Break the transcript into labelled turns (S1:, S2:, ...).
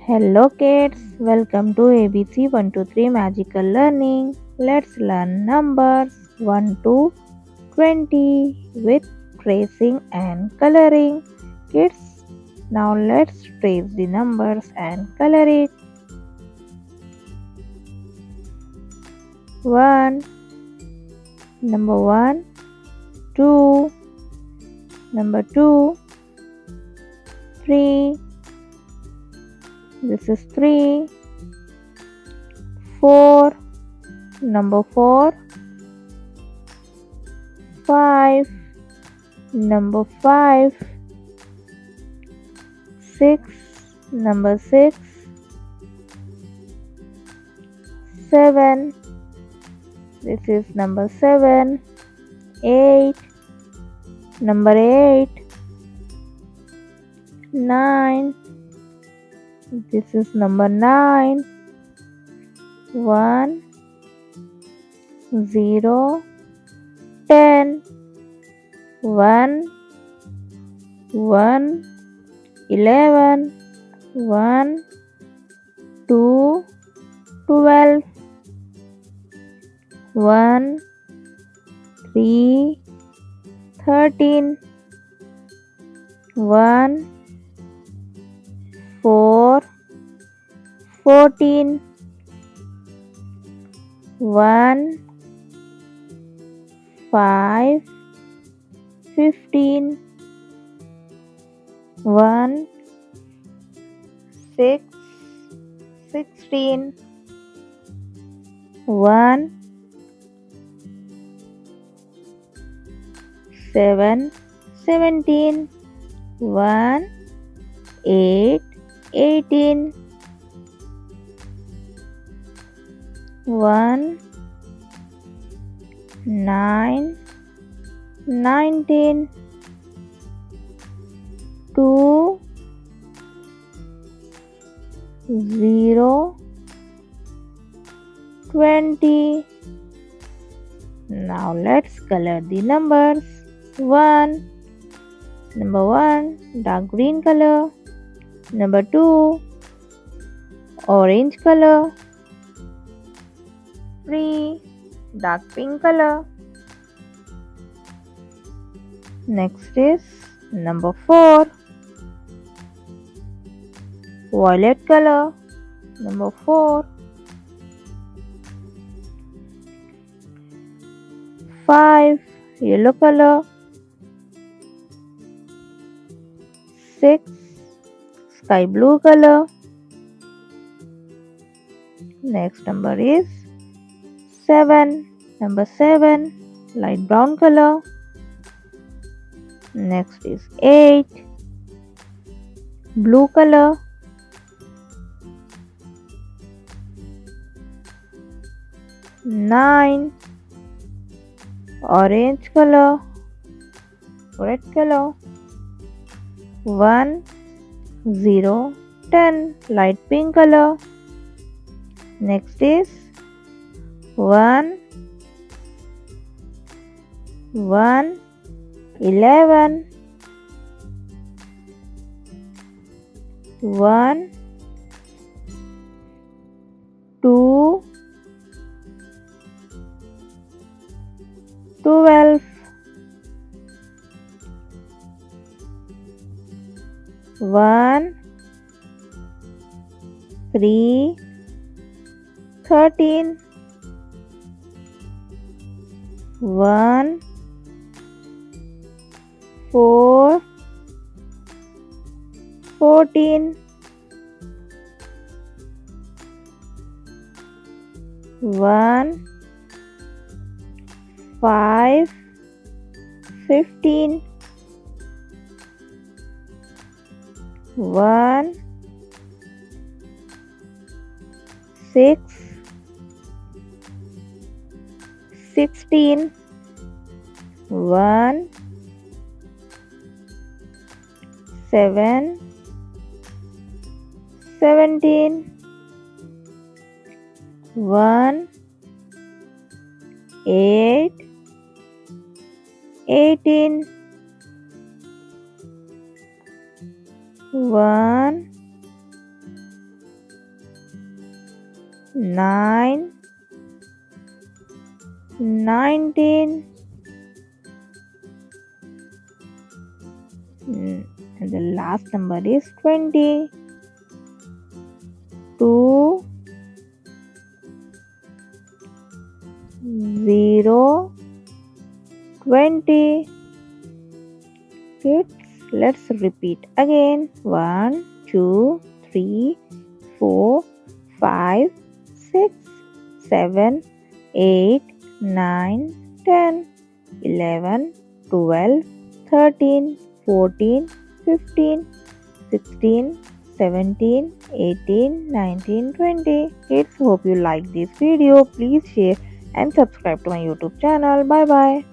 S1: Hello kids, welcome to Abc123 Magical Learning. Let's learn numbers 1 to 20 with tracing and coloring. Kids, now let's trace the numbers and color it. 1, number 1, 2, number 2, 3, this is 3, 4, number 4, 5, number 5, 6, number 6, 7, this is number 7, 8, number 8, 9, this is number 9, 1, 0, 10, 1, 1, 11, 1, 2, 12, 1, 3, 13, 1, 4, 14, 1, 5, 15, 1, 6, 16, 1, 7, 17, 1, 8, 18, 1, 9, 19, 2, 0, 20. Now let's color the numbers. 1, number 1, dark green color. Number 2, orange color. 3, dark pink color. Next is number 4, violet color. Number 4, 5, yellow color. 6, sky blue color. Next number is 7, number 7, light brown color. Next is 8, blue color. 9, orange color, red color. 1, 0, 10, light pink color. Next is 1, 1, 11, 1, 2, 12, 1, 3, 13, 1, 4, 14, 1, 5, 15, 1, 6, 16, 1, 7, 17, 1, 8, 18, 1, 9, 19, and the last number is 20. 2, 0, 20. Kids, let's repeat again. 1, 2, 3, 4, 5, 6, 7, 8, 9, 10, 11, 12, 13, 14, 15, 16, 17, 18, 19, 20. Kids, hope you like this video. Please share and subscribe to my YouTube channel. Bye bye.